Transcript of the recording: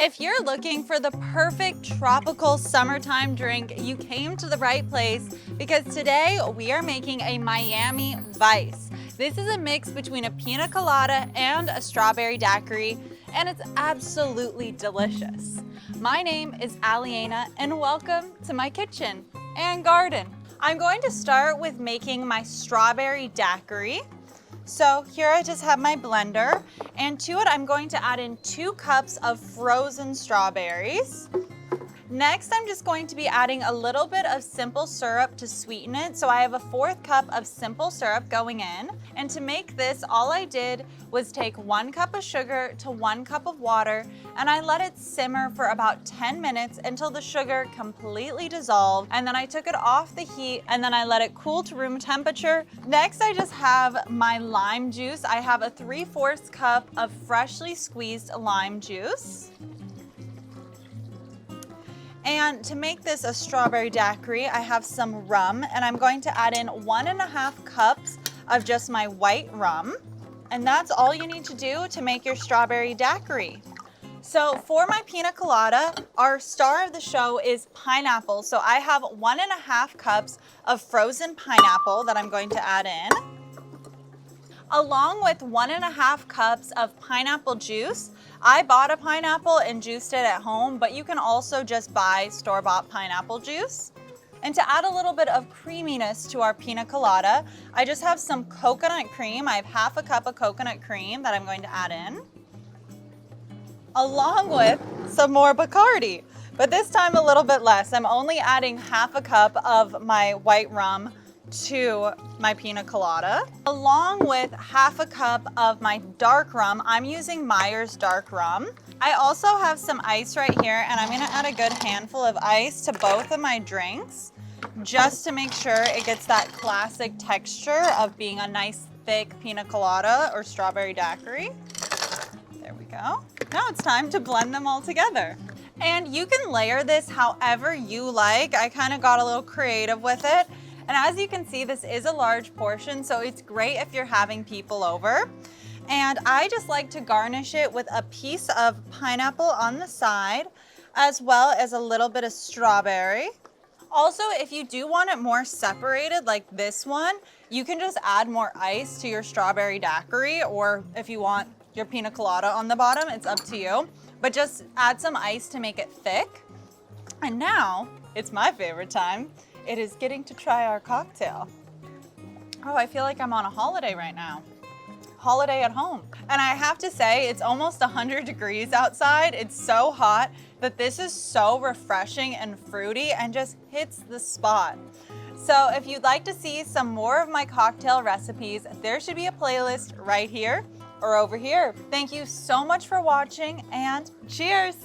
If you're looking for the perfect tropical summertime drink, you came to the right place because today we are making a Miami Vice. This is a mix between a pina colada and a strawberry daiquiri, and it's absolutely delicious. My name is Alyena, and welcome to my kitchen and garden. I'm going to start with making my strawberry daiquiri. So here I just have my blender, and to it I'm going to add in 2 cups of frozen strawberries. Next, I'm just going to be adding a little bit of simple syrup to sweeten it. So I have a 1/4 cup of simple syrup going in. And to make this, all I did was take 1 cup of sugar to 1 cup of water, and I let it simmer for about 10 minutes until the sugar completely dissolved. And then I took it off the heat, and then I let it cool to room temperature. Next, I just have my lime juice. I have a 3/4 cup of freshly squeezed lime juice. And to make this a strawberry daiquiri, I have some rum, and I'm going to add in 1.5 cups of just my white rum. And that's all you need to do to make your strawberry daiquiri. So for my pina colada, our star of the show is pineapple. So I have 1.5 cups of frozen pineapple that I'm going to add in, along with 1.5 cups of pineapple juice. I bought a pineapple and juiced it at home, but you can also just buy store-bought pineapple juice. And to add a little bit of creaminess to our pina colada, I just have some coconut cream. I have 1/2 cup of coconut cream that I'm going to add in, along with some more Bacardi, but this time a little bit less. I'm only adding 1/2 cup of my white rum to my pina colada, along with 1/2 cup of my dark rum. I'm using Myers dark rum. I also have some ice right here, and I'm gonna add a good handful of ice to both of my drinks, just to make sure it gets that classic texture of being a nice thick pina colada or strawberry daiquiri. There we go. Now it's time to blend them all together. And you can layer this however you like. I kind of got a little creative with it. And as you can see, this is a large portion, so it's great if you're having people over. And I just like to garnish it with a piece of pineapple on the side, as well as a little bit of strawberry. Also, if you do want it more separated like this one, you can just add more ice to your strawberry daiquiri, or if you want your pina colada on the bottom, it's up to you. But just add some ice to make it thick. And now, it's my favorite time. It is getting to try our cocktail. Oh, I feel like I'm on a holiday right now. Holiday at home. And I have to say, it's almost 100 degrees outside. It's so hot that this is so refreshing and fruity and just hits the spot. So if you'd like to see some more of my cocktail recipes, there should be a playlist right here or over here. Thank you so much for watching, and cheers.